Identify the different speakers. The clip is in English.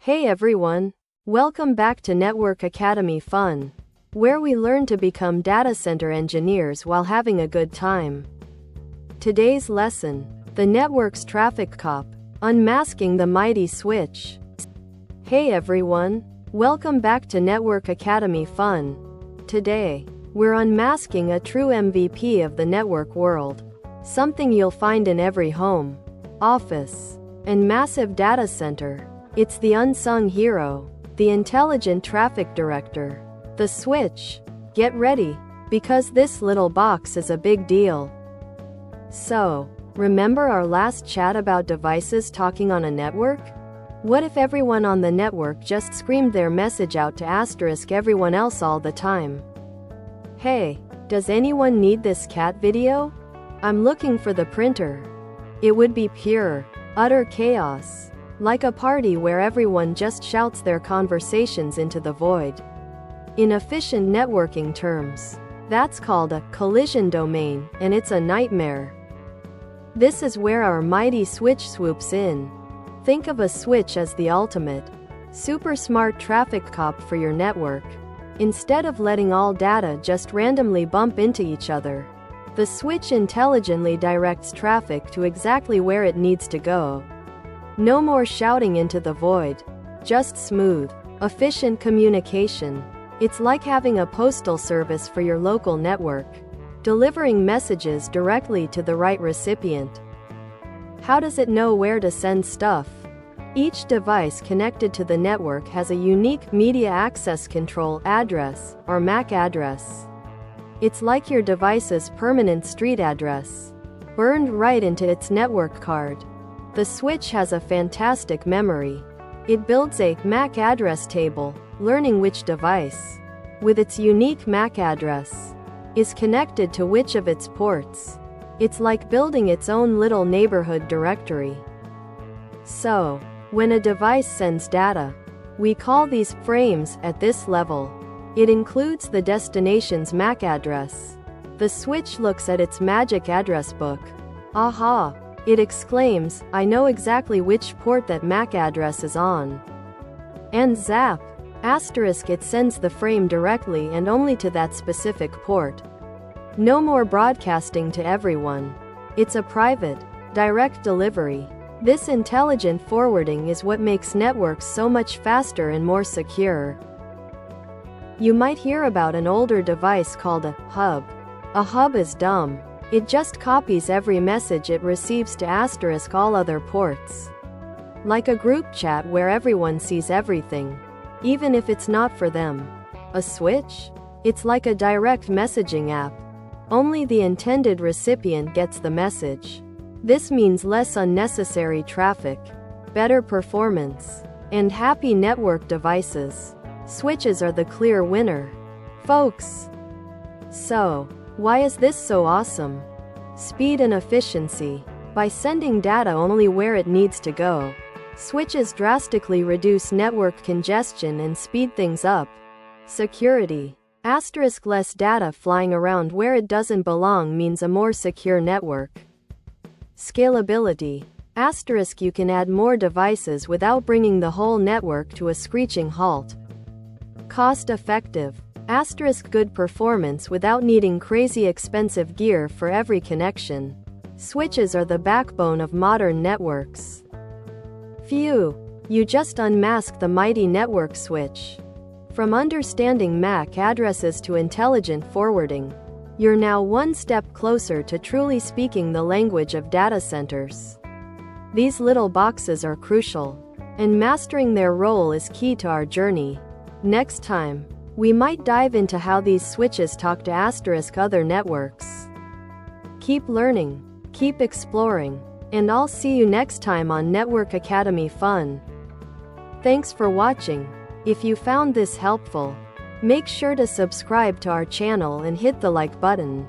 Speaker 1: Hey everyone! Welcome back to Network Academy Fun, where we learn to become data center engineers while having a good time. Today's lesson: the network's traffic cop, unmasking the mighty switch. Hey everyone! Welcome back to Network Academy Fun. Today, we're unmasking a true MVP of the network world. Something you'll find in every home, office, and massive data center. It's the unsung hero, the intelligent traffic director, the switch. Get ready, because this little box is a big deal. So, remember our last chat about devices talking on a network? What if everyone on the network just screamed their message out to everyone else all the time? Hey, does anyone need this cat video? I'm looking for the printer. It would be pure, utter chaos. Like a party where everyone just shouts their conversations into the void. In efficient networking terms, that's called a collision domain, and it's a nightmare. This is where our mighty switch swoops in. Think of a switch as the ultimate, super smart traffic cop for your network. Instead of letting all data just randomly bump into each other, the switch intelligently directs traffic to exactly where it needs to go. No more shouting into the void. Just smooth, efficient communication. It's like having a postal service for your local network, delivering messages directly to the right recipient. How does it know where to send stuff? Each device connected to the network has a unique Media Access Control address, or MAC address. It's like your device's permanent street address, burned right into its network card. The switch has a fantastic memory. It builds a MAC address table, learning which device, with its unique MAC address, is connected to which of its ports. It's like building its own little neighborhood directory. So, when a device sends data, we call these frames at this level. It includes the destination's MAC address. The switch looks at its magic address book. Aha! It exclaims, I know exactly which port that MAC address is on. And zap! It sends the frame directly and only to that specific port. No more broadcasting to everyone. It's a private, direct delivery. This intelligent forwarding is what makes networks so much faster and more secure. You might hear about an older device called a hub. A hub is dumb. It just copies every message it receives to all other ports. Like a group chat where everyone sees everything, even if it's not for them. A switch? It's like a direct messaging app. Only the intended recipient gets the message. This means less unnecessary traffic, better performance, and happy network devices. Switches are the clear winner, folks. So, why is this so awesome? Speed and efficiency. By sending data only where it needs to go, switches drastically reduce network congestion and speed things up. Security. Less data flying around where it doesn't belong means a more secure network. Scalability. You can add more devices without bringing the whole network to a screeching halt. Cost-effective. Good performance without needing crazy expensive gear for every connection. Switches are the backbone of modern networks. Phew! You just unmasked the mighty network switch. From understanding MAC addresses to intelligent forwarding, you're now one step closer to truly speaking the language of data centers. These little boxes are crucial, and mastering their role is key to our journey. Next time, we might dive into how these switches talk to other networks. Keep learning, keep exploring, and I'll see you next time on Network Academy Fun. Thanks for watching. If you found this helpful, make sure to subscribe to our channel and hit the like button.